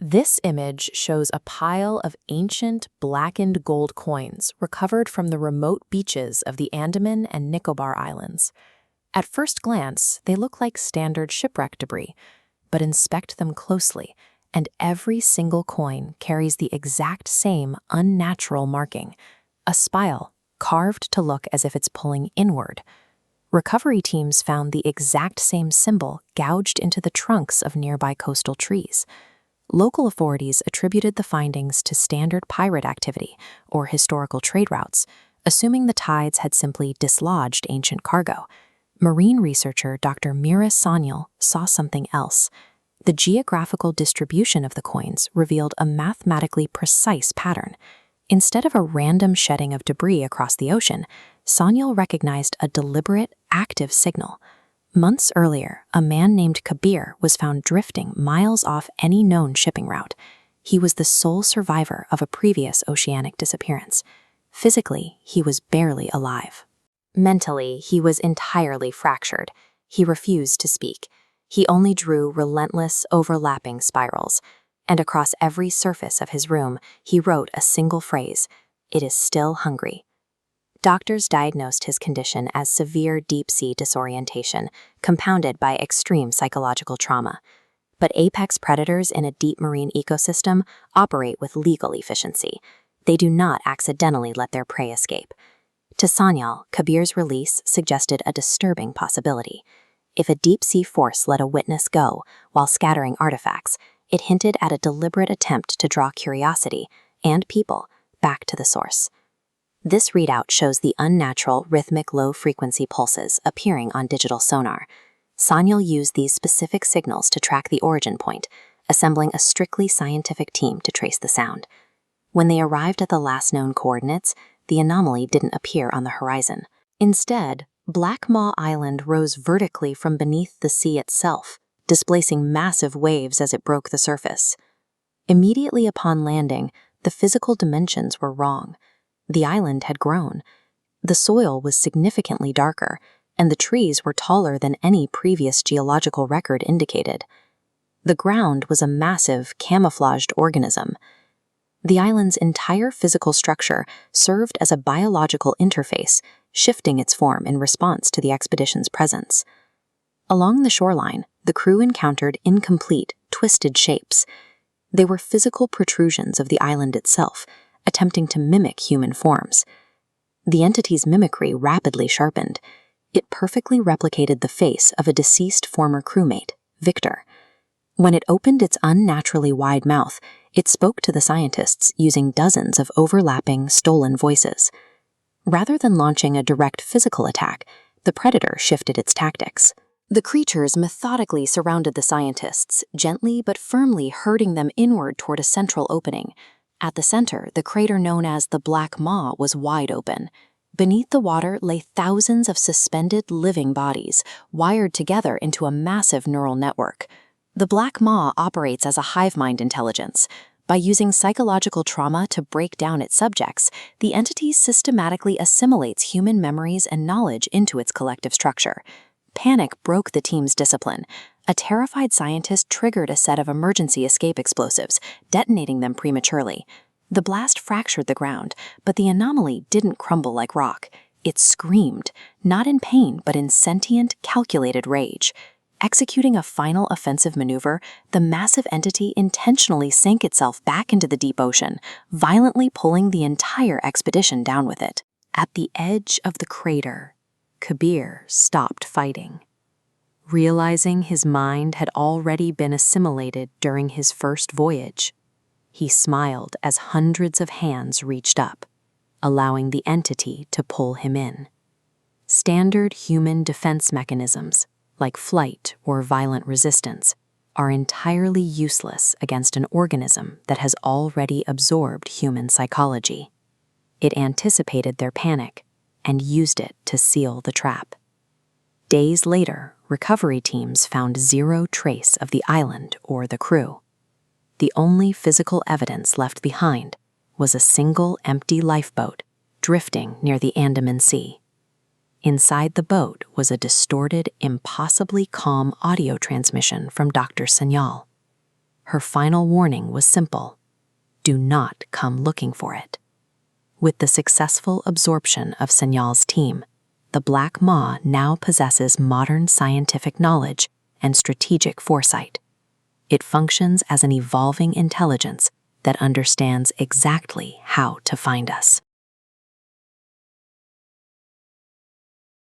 This image shows a pile of ancient, blackened gold coins recovered from the remote beaches of the Andaman and Nicobar Islands. At first glance, they look like standard shipwreck debris, but inspect them closely, and every single coin carries the exact same unnatural marking, a spile carved to look as if it's pulling inward. Recovery teams found the exact same symbol gouged into the trunks of nearby coastal trees. Local authorities attributed the findings to standard pirate activity or historical trade routes, assuming the tides had simply dislodged ancient cargo. Marine researcher Dr. Mira Sanyal saw something else. The geographical distribution of the coins revealed a mathematically precise pattern. Instead of a random shedding of debris across the ocean, Sanyal recognized a deliberate, active signal. Months earlier, a man named Kabir was found drifting miles off any known shipping route. He was the sole survivor of a previous oceanic disappearance. Physically, he was barely alive. Mentally, he was entirely fractured. He refused to speak. He only drew relentless, overlapping spirals. And across every surface of his room, he wrote a single phrase: "It is still hungry." Doctors diagnosed his condition as severe deep-sea disorientation, compounded by extreme psychological trauma. But apex predators in a deep marine ecosystem operate with legal efficiency. They do not accidentally let their prey escape. To Sanyal, Kabir's release suggested a disturbing possibility. If a deep-sea force let a witness go while scattering artifacts, it hinted at a deliberate attempt to draw curiosity and people back to the source. This readout shows the unnatural, rhythmic low-frequency pulses appearing on digital sonar. Sanyal used these specific signals to track the origin point, assembling a strictly scientific team to trace the sound. When they arrived at the last known coordinates, the anomaly didn't appear on the horizon. Instead, Black Maw Island rose vertically from beneath the sea itself, displacing massive waves as it broke the surface. Immediately upon landing, the physical dimensions were wrong. The island had grown. The soil was significantly darker, and the trees were taller than any previous geological record indicated. The ground was a massive, camouflaged organism. The island's entire physical structure served as a biological interface, shifting its form in response to the expedition's presence. Along the shoreline, the crew encountered incomplete, twisted shapes. They were physical protrusions of the island itself, attempting to mimic human forms. The entity's mimicry rapidly sharpened. It perfectly replicated the face of a deceased former crewmate, Victor. When it opened its unnaturally wide mouth, it spoke to the scientists using dozens of overlapping, stolen voices. Rather than launching a direct physical attack, the predator shifted its tactics. The creatures methodically surrounded the scientists, gently but firmly herding them inward toward a central opening. At the center, the crater known as the Black Maw was wide open. Beneath the water lay thousands of suspended living bodies, wired together into a massive neural network. The Black Maw operates as a hive mind intelligence. By using psychological trauma to break down its subjects, the entity systematically assimilates human memories and knowledge into its collective structure. Panic broke the team's discipline. A terrified scientist triggered a set of emergency escape explosives, detonating them prematurely. The blast fractured the ground, but the anomaly didn't crumble like rock. It screamed, not in pain but in sentient, calculated rage. Executing a final offensive maneuver, the massive entity intentionally sank itself back into the deep ocean, violently pulling the entire expedition down with it. At the edge of the crater, Kabir stopped fighting. Realizing his mind had already been assimilated during his first voyage, he smiled as hundreds of hands reached up, allowing the entity to pull him in. Standard human defense mechanisms, like flight or violent resistance, are entirely useless against an organism that has already absorbed human psychology. It anticipated their panic and used it to seal the trap. Days later, recovery teams found zero trace of the island or the crew. The only physical evidence left behind was a single empty lifeboat drifting near the Andaman Sea. Inside the boat was a distorted, impossibly calm audio transmission from Dr. Sanyal. her final warning was simple: do not come looking for it. With the successful absorption of Signal's team, the Black Maw now possesses modern scientific knowledge and strategic foresight. It functions as an evolving intelligence that understands exactly how to find us.